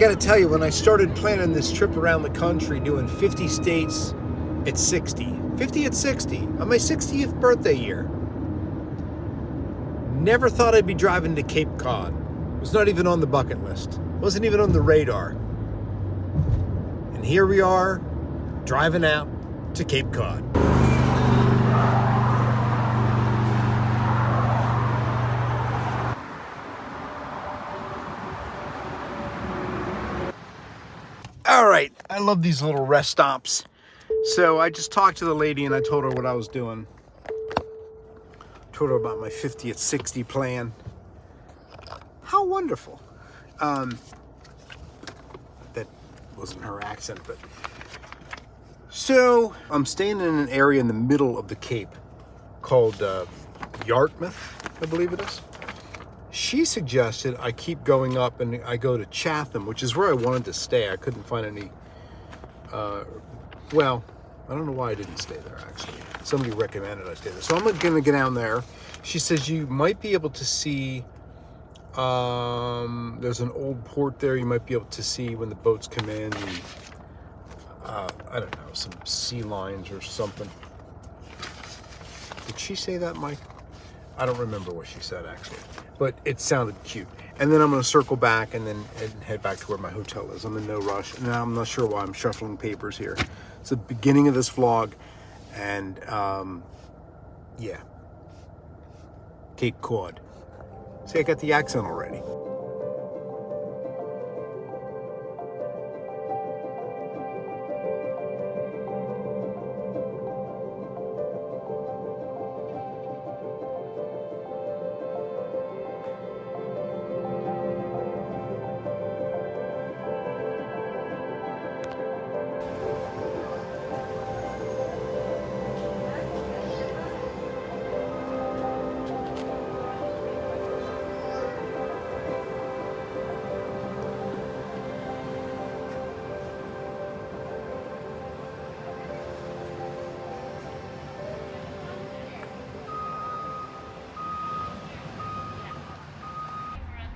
gotta tell you, when I started planning this trip around the country, doing 50 states at 60, 50 at 60, on my 60th birthday year, never thought I'd be driving to Cape Cod. It was not even on the bucket list. It wasn't even on the radar. And here we are, driving out to Cape Cod. All right, I love these little rest stops. So I just talked to the lady and I told her what I was doing. Told her about my 50 at 60 plan. How wonderful. That wasn't her accent, but. So I'm staying in an area in the middle of the Cape called Yarmouth, I believe it is. She suggested I keep going up and I go to Chatham, which is where I wanted to stay. I couldn't find any, well, I don't know why I didn't stay there, actually. Somebody recommended I stay there. So I'm going to get down there. She says you might be able to see, there's an old port there. You might be able to see when the boats come in. And, I don't know, some sea lions or something. Did she say that, Mike? I don't remember what she said, actually. But it sounded cute. And then I'm going to circle back and then head back to where my hotel is. I'm in no rush. And I'm not sure why I'm shuffling papers here. It's the beginning of this vlog. And, yeah. Cape Cod. See, I got the accent already.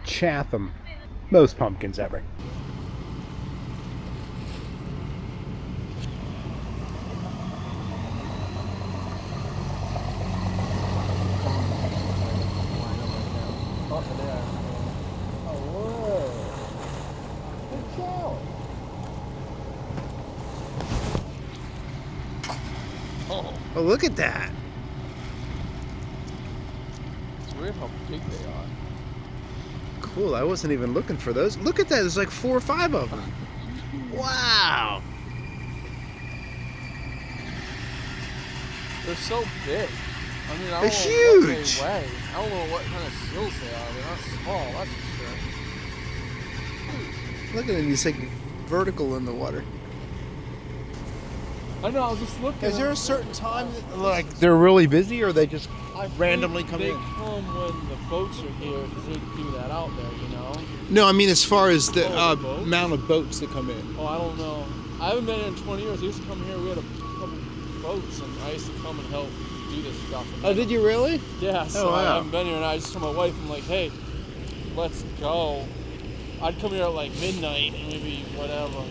Chatham. Most pumpkins ever. Oh, look at that. It's weird how big they are. Cool, I wasn't even looking for those. Look at that, there's like 4 or 5 of them. Wow. They're so big. I mean, I They're don't know huge. what they weigh. I don't know what kind of seals they are. They're not small, that's for sure. Look at them, he's like vertical in the water. I know, I was just looking. Is there a certain time that, like, they're really busy, or they just randomly come in? They come when the boats are here because they do that out there, you know? No, I mean as far as the the boats? amount of boats that come in. Oh, I don't know. I haven't been here in 20 years. I used to come here. We had a couple boats, and I used to come and help do this stuff. Oh, did you really? Yeah, so wow. I haven't been here, and I just told my wife, I'm like, hey, let's go. I'd come here at like midnight, and maybe whatever.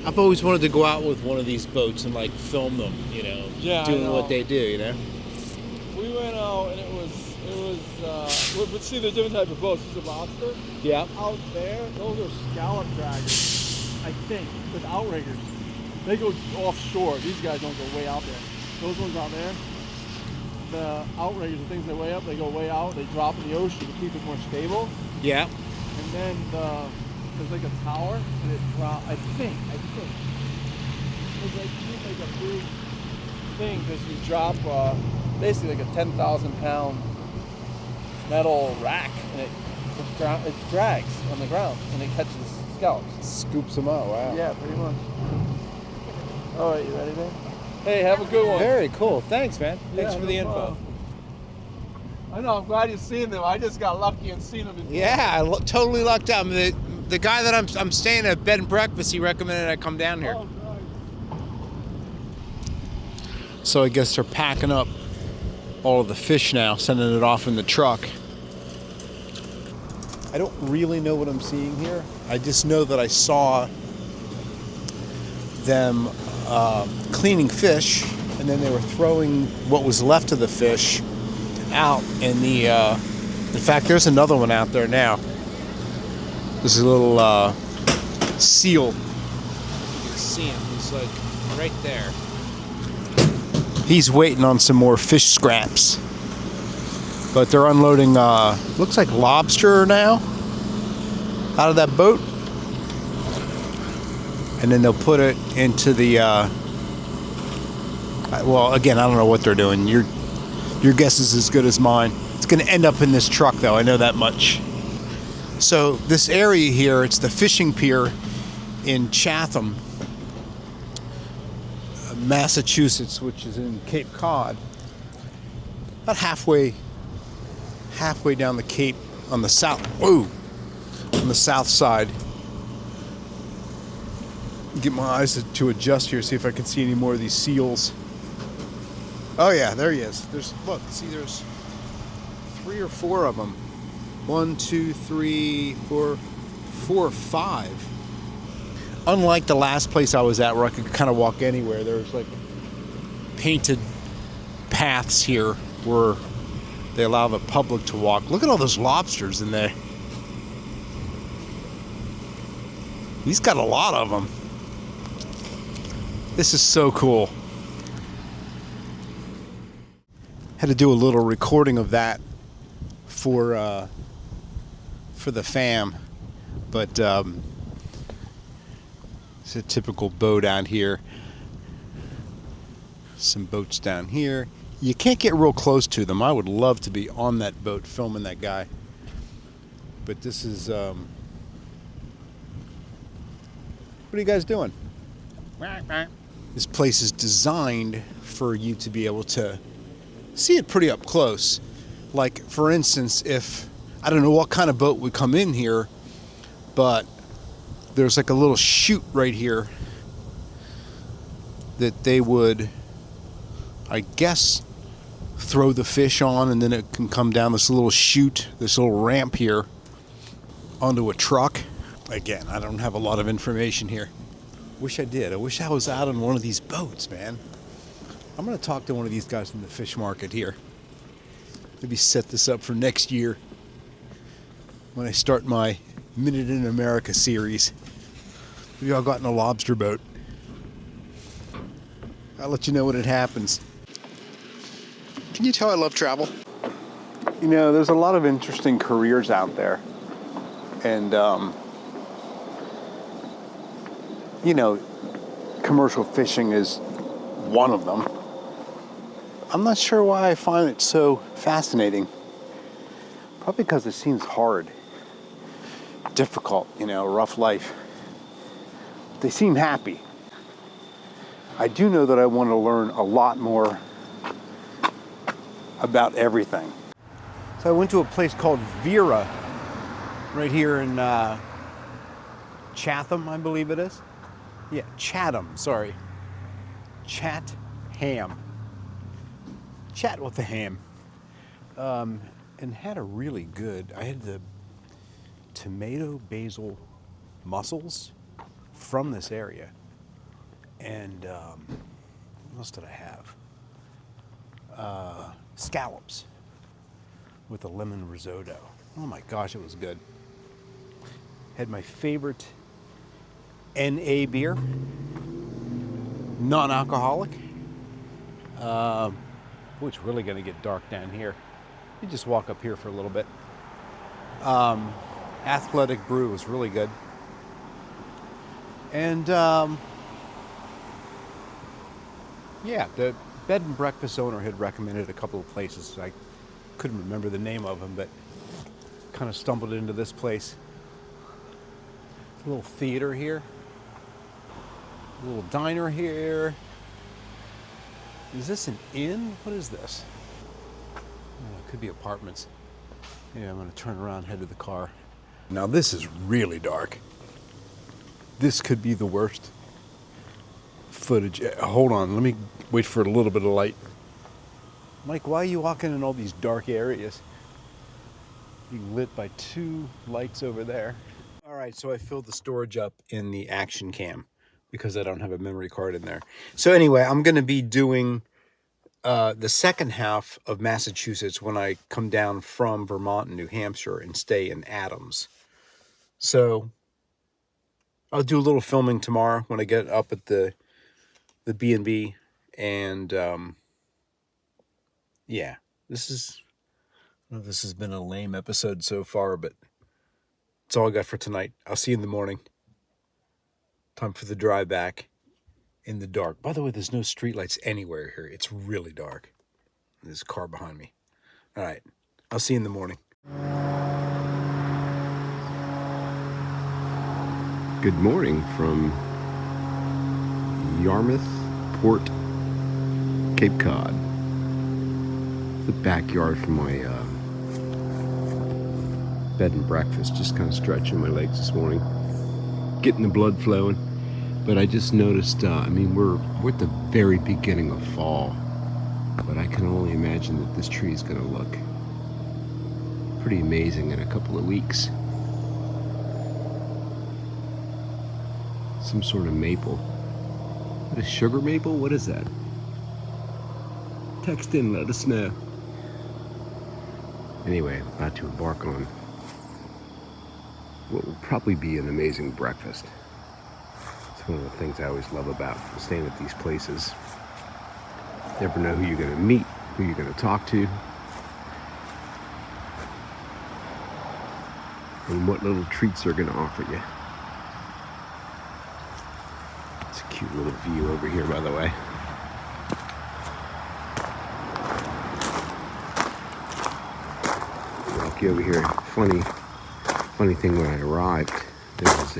I've always wanted to go out with one of these boats and like film them, you know, Yeah, doing I know. what they do, you know. We went out, and it was. Let's see the different type of boats. There's a lobster. Yeah. Out there, those are scallop draggers, I think, with outriggers. They go offshore. These guys don't go way out there. Those ones out there, the outriggers, the things that way up, they go way out. They drop in the ocean to keep it more stable. Yeah. And then there's like a tower, and it drops. I think. It's like a big thing because you drop basically like a 10,000 pound metal rack, and it drags on the ground, and it catches scallops. Scoops them out. Wow. Yeah, pretty much. All right, you ready, man? Hey, have a good one. Very cool. Thanks, man. Thanks Yeah, for the no info. problem. I know. I'm glad you've seen them. I just got lucky and seen them. Yeah, I totally lucked out. The guy that I'm staying at bed and breakfast, he recommended I come down here. Oh, nice. So I guess they're packing up all of the fish now, sending it off in the truck. I don't really know what I'm seeing here. I just know that I saw them cleaning fish, and then they were throwing what was left of the fish out in the. In fact, there's another one out there now. There's a little seal. You can see him. He's like right there. He's waiting on some more fish scraps. But they're unloading, looks like lobster now out of that boat. And then they'll put it into the, well, again, I don't know what they're doing. Your guess is as good as mine. It's going to end up in this truck, though. I know that much. So this area here, it's the fishing pier in Chatham, Massachusetts, which is in Cape Cod. About halfway down the Cape on the south. Whoa, on the south side. Get my eyes to adjust here, see if I can see any more of these seals. Oh yeah, there he is. There's 3 or 4 of them. 1, 2, 3, 4, 4 or 5. Unlike the last place I was at, where I could kind of walk anywhere, there's like painted paths here where they allow the public to walk. Look at all those lobsters in there. He's got a lot of them. This is so cool. Had to do a little recording of that for the fam, but it's a typical boat out here. Some boats down here. You can't get real close to them. I would love to be on that boat filming that guy. But this is, what are you guys doing? This place is designed for you to be able to see it pretty up close. Like, for instance, if, I don't know what kind of boat would come in here, but there's like a little chute right here that they would, I guess, throw the fish on, and then it can come down this little chute, this little ramp here onto a truck. Again, I don't have a lot of information here. Wish I did. I wish I was out on one of these boats, man. I'm going to talk to one of these guys in the fish market here. Maybe set this up for next year when I start my Minute in America series. Maybe I'll got in a lobster boat. I'll let you know when it happens. Can you tell I love travel? You know, there's a lot of interesting careers out there. And, you know, commercial fishing is one of them. I'm not sure why I find it so fascinating. Probably because it seems hard, difficult, you know, rough life. They seem happy. I do know that I want to learn a lot more about everything. So I went to a place called Vera, right here in Chatham, I believe it is. Yeah, Chatham, sorry. Chatham. Chat with the ham. And had a really good, I had the tomato basil mussels from this area. And what else did I have? Scallops with a lemon risotto. Oh my gosh, it was good. Had my favorite NA beer, non-alcoholic. It's really going to get dark down here. You just walk up here for a little bit. Athletic Brew was really good. And yeah, the bed and breakfast owner had recommended a couple of places. I couldn't remember the name of them, but kind of stumbled into this place. A little theater here. A little diner here. Is this an inn? What is this? Oh, it could be apartments. Yeah, I'm going to turn around, head to the car. Now this is really dark. This could be the worst footage. Hold on, let me wait for a little bit of light. Mike, why are you walking in all these dark areas? being lit by 2 lights over there. All right, so I filled the storage up in the Action Cam because I don't have a memory card in there. So anyway, I'm going to be doing the second half of Massachusetts when I come down from Vermont and New Hampshire and stay in Adams. So I'll do a little filming tomorrow when I get up at the B&B, and yeah, this has been a lame episode so far, but that's all I got for tonight. I'll see you in the morning. Time for the drive back in the dark. By the way, there's no streetlights anywhere here. It's really dark. There's a car behind me. All right, I'll see you in the morning. Good morning from Yarmouth Port, Cape Cod. The backyard for my bed and breakfast. Just kind of stretching my legs this morning, getting the blood flowing. But I just noticed, I mean, we're at the very beginning of fall, but I can only imagine that this tree is going to look pretty amazing in a couple of weeks. Some sort of maple. What is sugar maple? What is that? Text in, let us know. Anyway, I'm about to embark on what will probably be an amazing breakfast. It's one of the things I always love about staying at these places. You never know who you're going to meet, who you're going to talk to, and what little treats they're going to offer you. It's a cute little view over here, by the way. Walk you over here. Funny thing, when I arrived, there was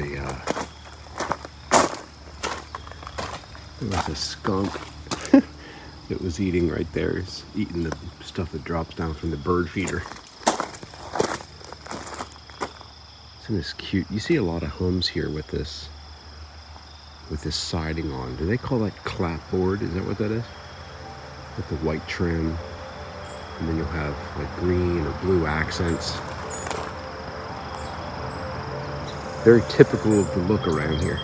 a skunk that was eating right there. It's eating the stuff that drops down from the bird feeder. Isn't this cute? You see a lot of homes here with this siding on. Do they call that clapboard? Is that what that is? With the white trim, and then you'll have like green or blue accents. Very typical of the look around here.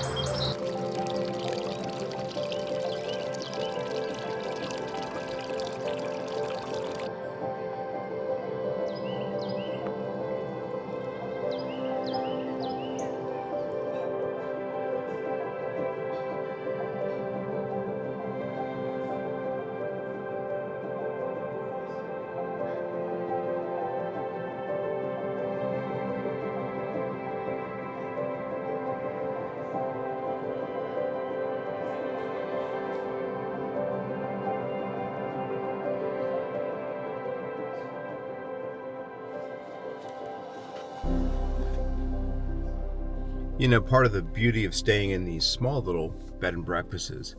You know, part of the beauty of staying in these small little bed and breakfasts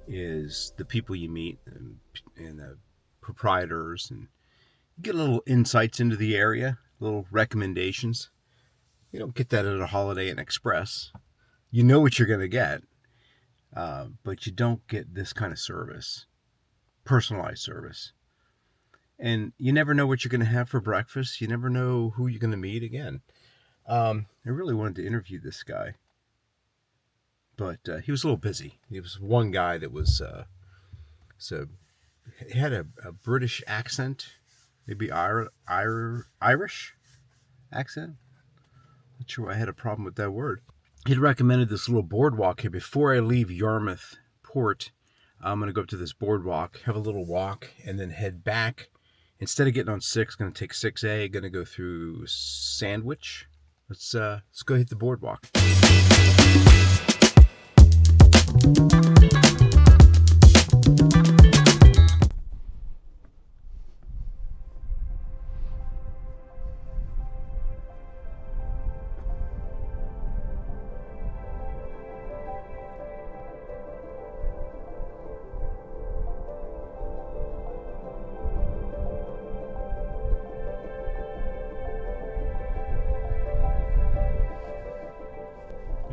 is the people you meet and the proprietors, and you get little insights into the area, little recommendations. You don't get that at a Holiday Inn Express. You know what you're going to get, but you don't get this kind of service, personalized service. And you never know what you're going to have for breakfast. You never know who you're going to meet again. I really wanted to interview this guy, but he was a little busy. He was one guy that was, he had a British accent, maybe Irish accent. Not sure why I had a problem with that word. He'd recommended this little boardwalk here. Before I leave Yarmouth Port, I'm going to go up to this boardwalk, have a little walk, and then head back. Instead of getting on 6, going to take 6A, going to go through Sandwich. Let's go hit the boardwalk.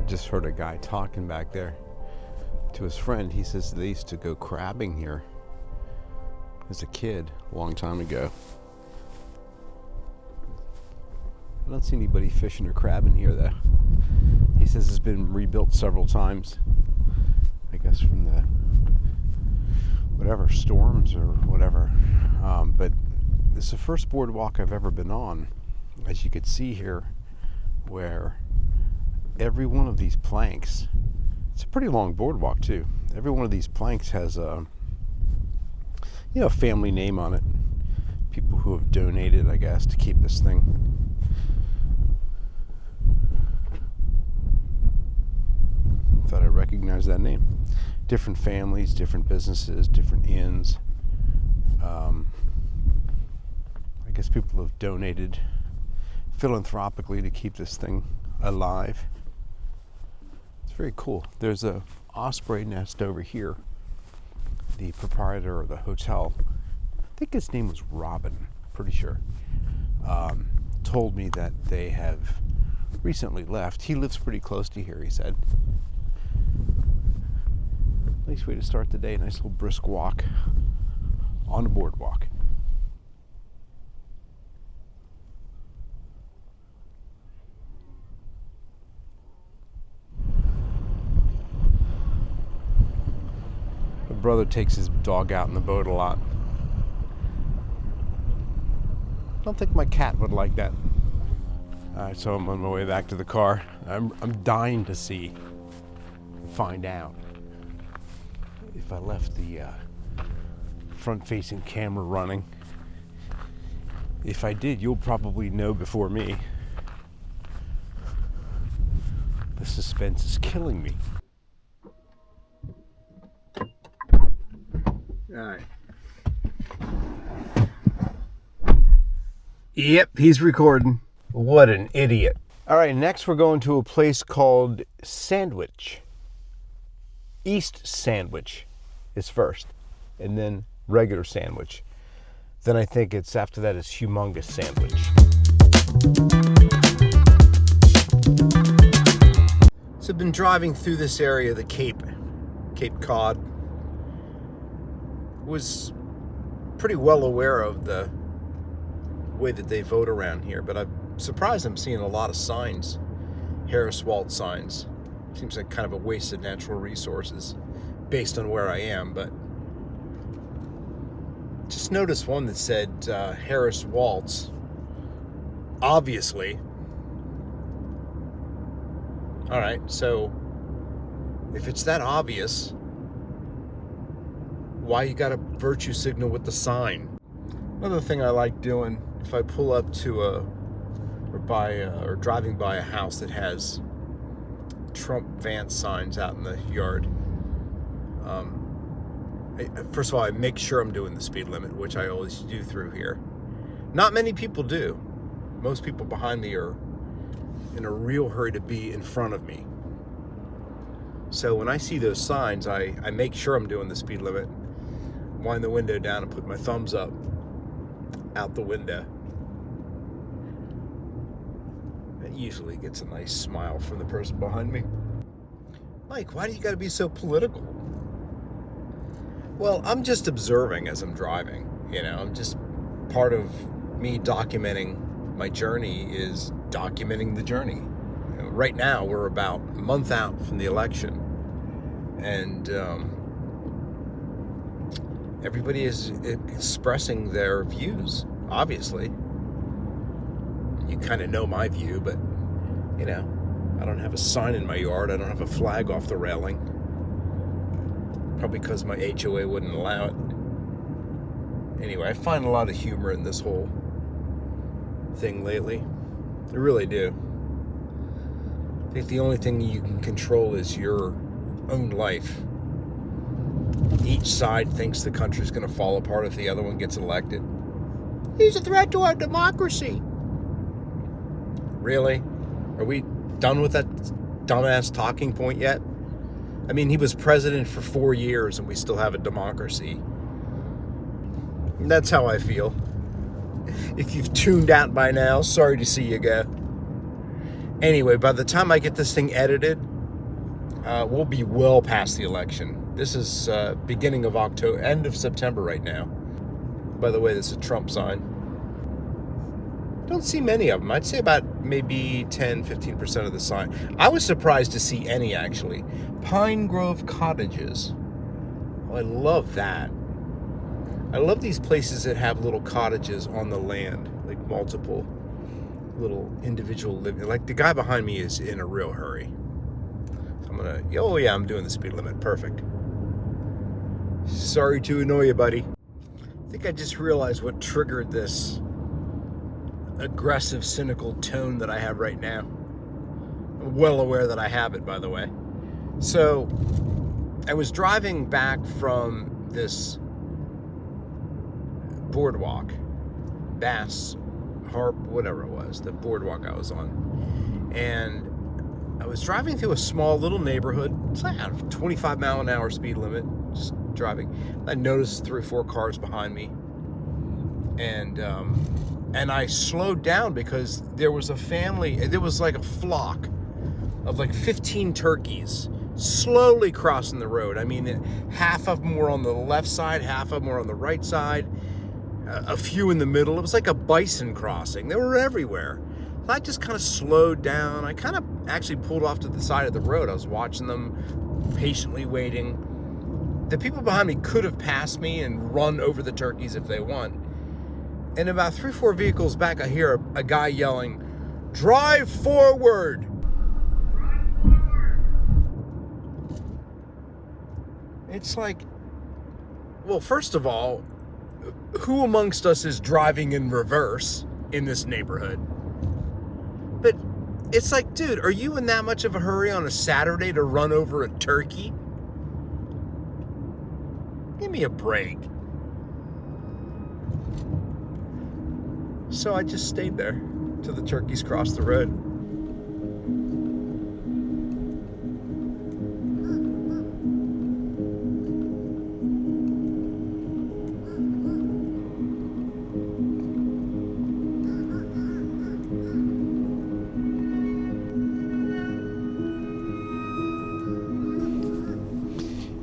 Just heard a guy talking back there to his friend. He says they used to go crabbing here as a kid a long time ago. I don't see anybody fishing or crabbing here, though. He says it's been rebuilt several times. I guess from the whatever storms or whatever. But this is the first boardwalk I've ever been on, as you could see here, where every one of these planks, it's a pretty long boardwalk too. Every one of these planks has a family name on it. People who have donated, I guess, to keep this thing. Thought I recognized that name. Different families, different businesses, different inns. I guess people have donated philanthropically to keep this thing alive. It's very cool. There's a osprey nest over here. The proprietor of the hotel, I think his name was Robin, pretty sure, told me that they have recently left. He lives pretty close to here, he said. Nice way to start the day. Nice little brisk walk on the boardwalk. My brother takes his dog out in the boat a lot. I don't think my cat would like that. Alright, so I'm on my way back to the car. I'm dying to find out if I left the front-facing camera running. If I did, you'll probably know before me. The suspense is killing me. All right. Yep, he's recording. What an idiot. All right, next we're going to a place called Sandwich. East Sandwich is first, and then regular Sandwich. Then I think it's after that is Humongous Sandwich. So I've been driving through this area, the Cape Cod. Was pretty well aware of the way that they vote around here, but I'm surprised I'm seeing a lot of signs, Harris Waltz signs. Seems like kind of a waste of natural resources based on where I am, but just noticed one that said Harris Waltz, obviously. All right, so if it's that obvious, why you got a virtue signal with the sign? Another thing I like doing, if I pull up to or driving by a house that has Trump Vance signs out in the yard, first of all, I make sure I'm doing the speed limit, which I always do through here. Not many people do. Most people behind me are in a real hurry to be in front of me. So when I see those signs, I make sure I'm doing the speed limit, wind the window down and put my thumbs up out the window. That usually gets a nice smile from the person behind me. Mike, why do you got to be so political? Well, I'm just observing as I'm driving. I'm just part of me documenting my journey is documenting the journey. Right now, we're about a month out from the election, and everybody is expressing their views, obviously. You kind of know my view, but, I don't have a sign in my yard. I don't have a flag off the railing. Probably because my HOA wouldn't allow it. Anyway, I find a lot of humor in this whole thing lately. I really do. I think the only thing you can control is your own life. Each side thinks the country's going to fall apart if the other one gets elected. He's a threat to our democracy. Really? Are we done with that dumbass talking point yet? I mean, he was president for 4 years and we still have a democracy. That's how I feel. If you've tuned out by now, sorry to see you go. Anyway, by the time I get this thing edited, we'll be well past the election. This is beginning of October, end of September right now. By the way, this is a Trump sign. Don't see many of them. I'd say about maybe 10-15% of the sign. I was surprised to see any, actually. Pine Grove Cottages. Oh, I love that. I love these places that have little cottages on the land, like multiple little individual living. Like the guy behind me is in a real hurry. So I'm gonna, oh yeah, I'm doing the speed limit. Perfect. Sorry to annoy you, buddy. I think I just realized what triggered this aggressive, cynical tone that I have right now. I'm well aware that I have it, by the way. So I was driving back from this boardwalk, Bass Harp, whatever it was, the boardwalk I was on, and I was driving through a small little neighborhood. It's like a 25-mile-an-hour speed limit, just driving. I noticed 3 or 4 cars behind me, and I slowed down because there was a family. There was like a flock of like 15 turkeys slowly crossing the road. I mean, half of them were on the left side, half of them were on the right side, a few in the middle. It was like a bison crossing. They were everywhere. So I just kind of slowed down. I kind of actually pulled off to the side of the road. I was watching them, patiently waiting. The people behind me could have passed me and run over the turkeys if they want. And about 3 or 4 vehicles back, I hear a guy yelling, "Drive forward!" It's like, well, first of all, who amongst us is driving in reverse in this neighborhood? But it's like, dude, are you in that much of a hurry on a Saturday to run over a turkey? Give me a break. So I just stayed there till the turkeys crossed the road.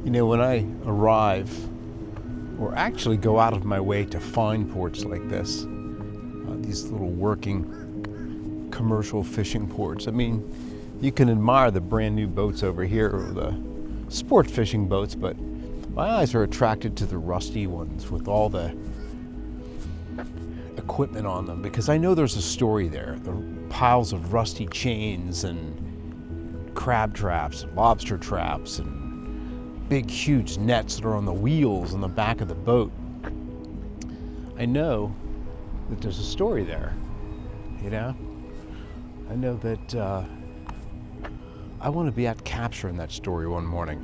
You know, when I arrive, or actually go out of my way to find ports like this, these little working commercial fishing ports. I mean, you can admire the brand new boats over here, or the sport fishing boats, but my eyes are attracted to the rusty ones with all the equipment on them, because I know there's a story there. The piles of rusty chains and crab traps, lobster traps, and big huge nets that are on the wheels on the back of the boat. I know that there's a story there, you know? I know that I want to be at capturing that story one morning.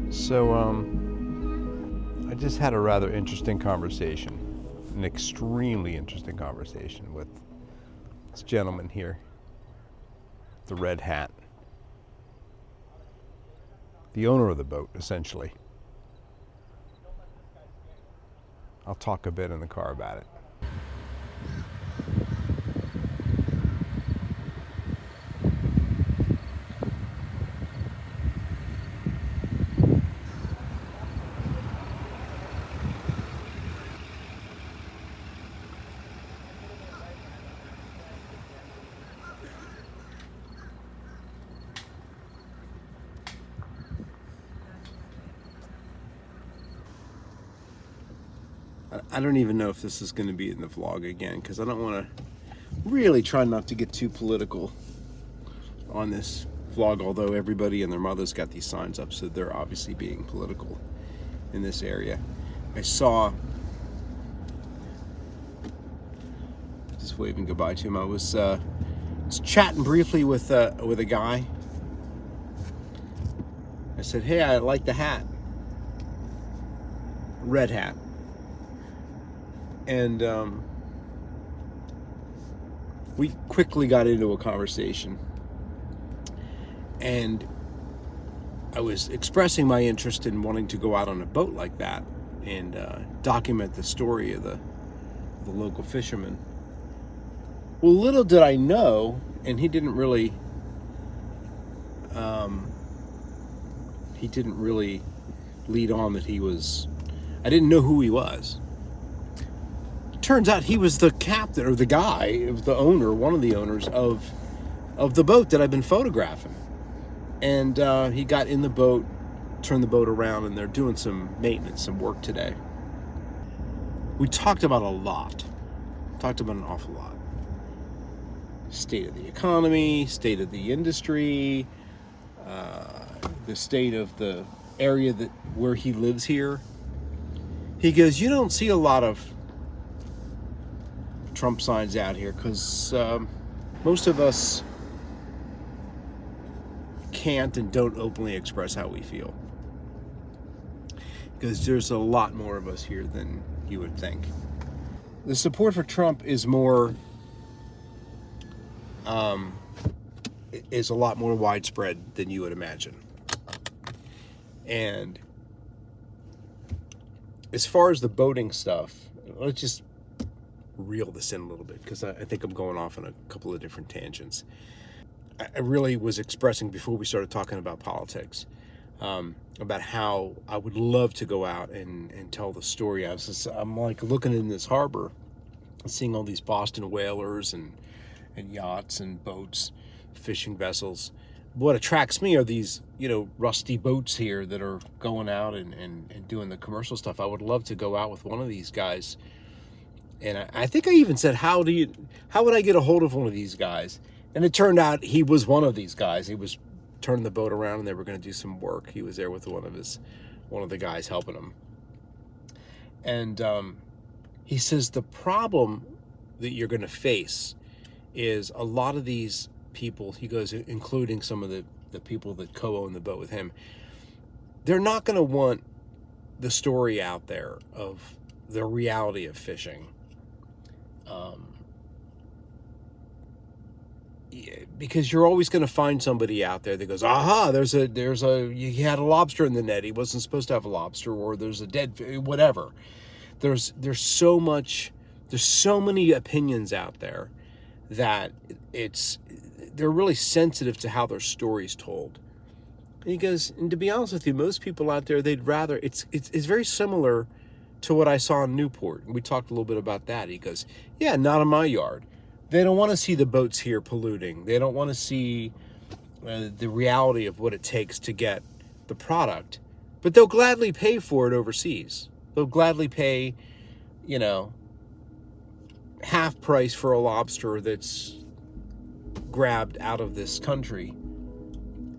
So, I just had a rather interesting conversation, an extremely interesting conversation with this gentleman here, the red hat. The owner of the boat, essentially. I'll talk a bit in the car about it. I don't even know if this is going to be in the vlog again, because I don't want to really try not to get too political on this vlog, although everybody and their mother's got these signs up, so they're obviously being political in this area. I saw, just waving goodbye to him, I was chatting briefly with a guy. I said, "Hey, I like the hat, red hat." And we quickly got into a conversation, and I was expressing my interest in wanting to go out on a boat like that and document the story of the local fishermen. Well, little did I know, and he didn't really he didn't really lead on that he was. I didn't know who he was. Turns out he was the captain or the guy, the owner, one of the owners of the boat that I've been photographing. And he got in the boat, turned the boat around, and they're doing some maintenance, some work today. We talked about a lot. Talked about an awful lot. State of the economy, state of the industry, the state of the area where he lives here. He goes, you don't see a lot of Trump signs out here because most of us can't and don't openly express how we feel. Because there's a lot more of us here than you would think. The support for Trump is more, is a lot more widespread than you would imagine. And as far as the boating stuff, let's just reel this in a little bit because I think I'm going off on a couple of different tangents. I really was expressing before we started talking about politics, about how I would love to go out and tell the story. I'm like looking in this harbor and seeing all these Boston whalers and yachts and boats, fishing vessels. What attracts me are these, rusty boats here that are going out and doing the commercial stuff. I would love to go out with one of these guys. And I think I even said, how would I get a hold of one of these guys? And it turned out he was one of these guys. He was turning the boat around and they were going to do some work. He was there with one of the guys helping him. And he says the problem that you're going to face is a lot of these people, he goes, including some of the people that co-own the boat with him, they're not going to want the story out there of the reality of fishing. Because you're always going to find somebody out there that goes, aha, you had a lobster in the net. He wasn't supposed to have a lobster, or there's a dead, whatever. There's so many opinions out there that they're really sensitive to how their story's told. And he goes, and to be honest with you, most people out there, they'd rather, it's very similar to what I saw in Newport. And we talked a little bit about that. He goes, yeah, not in my yard. They don't want to see the boats here polluting. They don't want to see the reality of what it takes to get the product. But they'll gladly pay for it overseas. They'll gladly pay, half price for a lobster that's grabbed out of this country.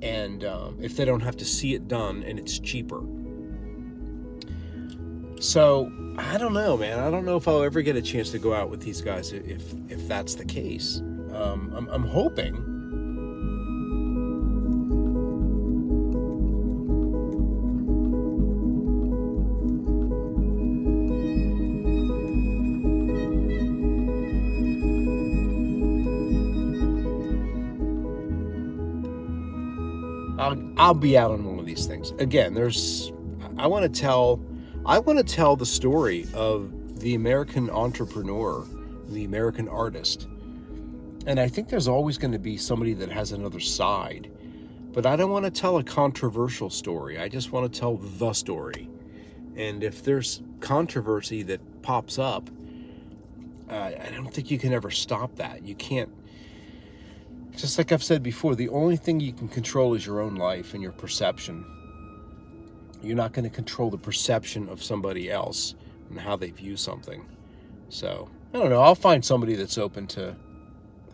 And if they don't have to see it done, and it's cheaper. So I don't know, man. I don't know if I'll ever get a chance to go out with these guys if that's the case. I'm hoping. I'll be out on one of these things. Again, I want to tell the story of the American entrepreneur, the American artist. And I think there's always going to be somebody that has another side. But I don't want to tell a controversial story. I just want to tell the story. And if there's controversy that pops up, I don't think you can ever stop that. You can't. Just like I've said before, the only thing you can control is your own life and your perception. You're not going to control the perception of somebody else and how they view something. So, I don't know. I'll find somebody that's open to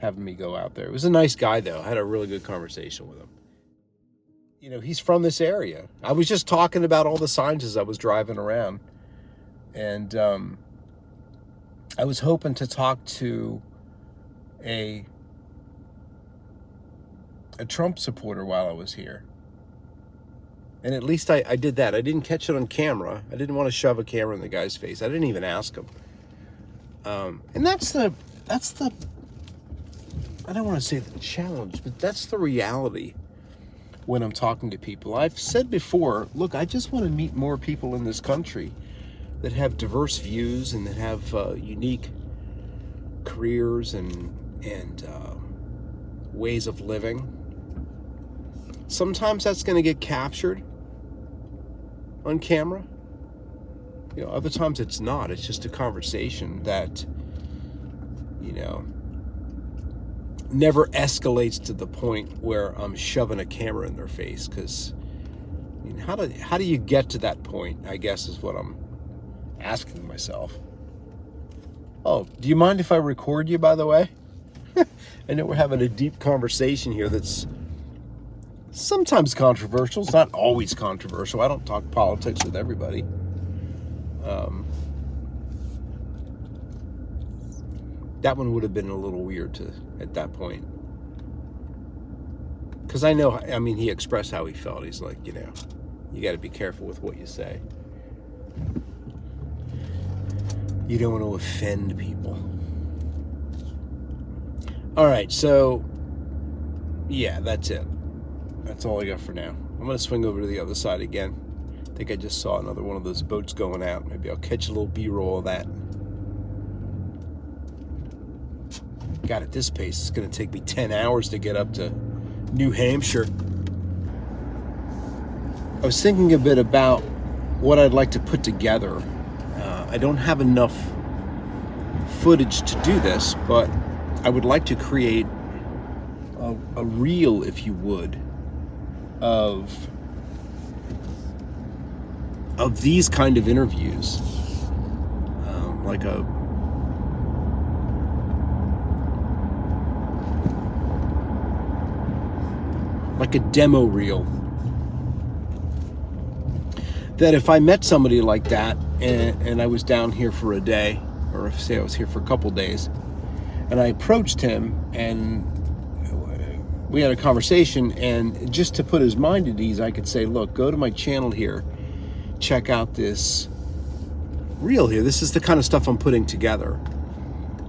having me go out there. It was a nice guy, though. I had a really good conversation with him. He's from this area. I was just talking about all the signs as I was driving around. And I was hoping to talk to a Trump supporter while I was here. And at least I did that. I didn't catch it on camera. I didn't want to shove a camera in the guy's face. I didn't even ask him. And that's the I don't want to say the challenge, but that's the reality when I'm talking to people. I've said before, look, I just want to meet more people in this country that have diverse views and that have unique careers and ways of living. Sometimes that's going to get captured on camera. You know, other times it's not. It's just a conversation that, you know, never escalates to the point where I'm shoving a camera in their face. Because, I mean, how do you get to that point, I guess, is what I'm asking myself. Oh, do you mind if I record you, by the way? I know we're having a deep conversation here that's sometimes controversial. It's not always controversial. I don't talk politics with everybody. That one would have been a little weird at that point. Because I mean, he expressed how he felt. He's like, you know, you got to be careful with what you say. You don't want to offend people. All right, so yeah, that's it. That's all I got for now. I'm going to swing over to the other side again. I think I just saw another one of those boats going out. Maybe I'll catch a little B-roll of that. God, at this pace, it's going to take me 10 hours to get up to New Hampshire. I was thinking a bit about what I'd like to put together. I don't have enough footage to do this, but I would like to create a reel, if you would, of these kind of interviews, like a demo reel. That if I met somebody like that and I was down here for a day, or if say I was here for a couple days, and I approached him and we had a conversation, and just to put his mind at ease, I could say, look, go to my channel here, check out this reel here. This is the kind of stuff I'm putting together.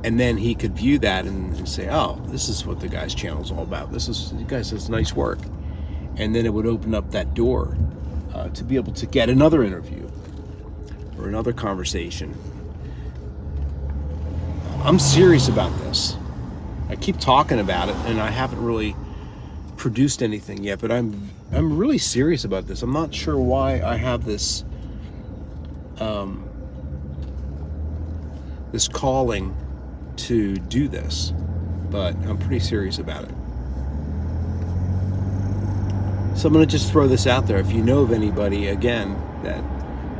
And then he could view that and say, oh, this is what the guy's channel is all about. The guy says nice work. And then it would open up that door to be able to get another interview or another conversation. I'm serious about this. I keep talking about it, and I haven't really produced anything yet, but I'm really serious about this. I'm not sure why I have this this calling to do this, but I'm pretty serious about it. So I'm going to just throw this out there. If you know of anybody, again, that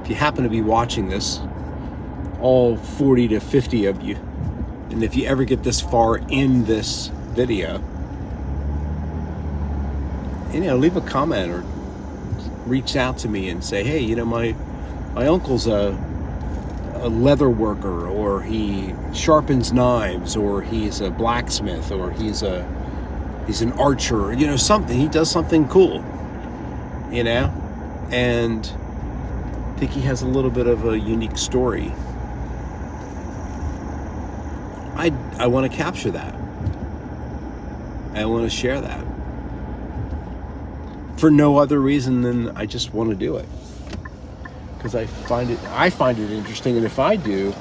if you happen to be watching this, all 40 to 50 of you, and if you ever get this far in this video, you know, leave a comment or reach out to me and say, hey, you know, my uncle's a leather worker, or he sharpens knives, or he's a blacksmith, or he's an archer, you know, something. He does something cool, you know, and I think he has a little bit of a unique story. I want to capture that. I want to share that for no other reason than I just want to do it, because I find it interesting, and if I do,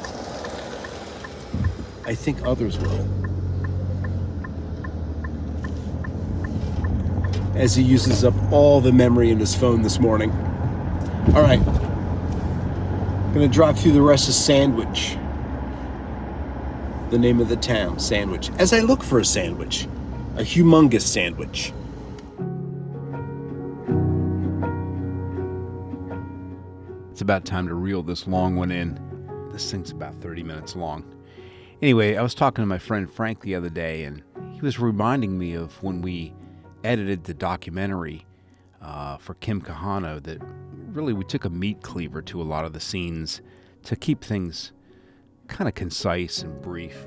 I think others will. As he uses up all the memory in his phone this morning. All right, I'm gonna drive through the rest of Sandwich. The name of the town, Sandwich. As I look for a sandwich, a humongous sandwich. It's about time to reel this long one in. This thing's about 30 minutes long. Anyway, I was talking to my friend Frank the other day, and he was reminding me of when we edited the documentary for Kim Kahano, that really we took a meat cleaver to a lot of the scenes to keep things kind of concise and brief.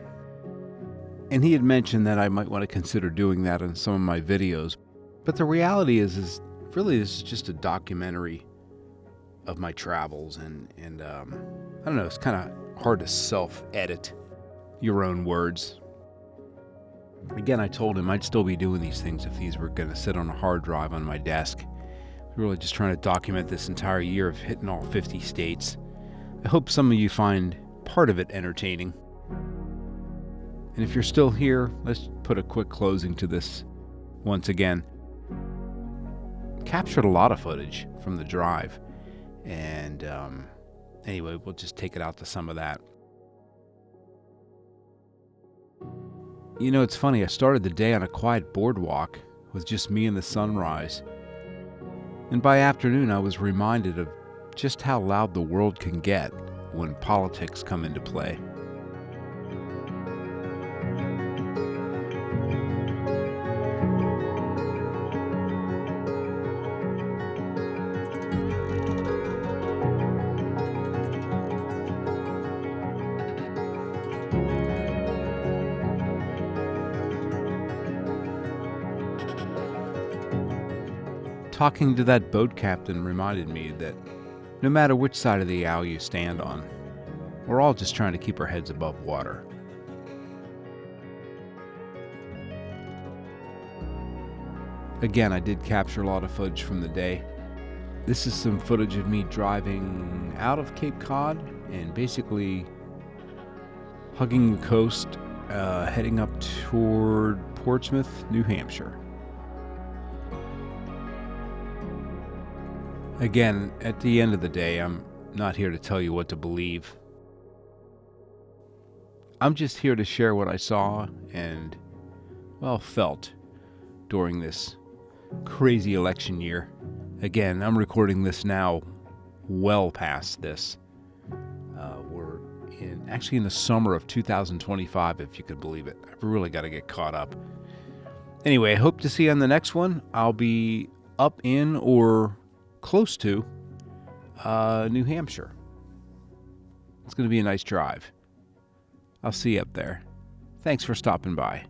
And he had mentioned that I might want to consider doing that in some of my videos. But the reality is really this is just a documentary of my travels, and I don't know, it's kind of hard to self-edit your own words. Again, I told him I'd still be doing these things if these were going to sit on a hard drive on my desk. I'm really just trying to document this entire year of hitting all 50 states. I hope some of you find part of it entertaining. And if you're still here, let's put a quick closing to this once again. Captured a lot of footage from the drive, And anyway, we'll just take it out to some of that. You know, it's funny, I started the day on a quiet boardwalk with just me and the sunrise. And by afternoon, I was reminded of just how loud the world can get when politics come into play. Talking to that boat captain reminded me that no matter which side of the owl you stand on, we're all just trying to keep our heads above water. Again, I did capture a lot of footage from the day. This is some footage of me driving out of Cape Cod and basically hugging the coast, heading up toward Portsmouth, New Hampshire. Again, at the end of the day, I'm not here to tell you what to believe. I'm just here to share what I saw and, well, felt during this crazy election year. Again, I'm recording this now well past this. We're actually in the summer of 2025, if you could believe it. I've really got to get caught up. Anyway, I hope to see you on the next one. I'll be up in or close to New Hampshire. It's going to be a nice drive. I'll see you up there. Thanks for stopping by.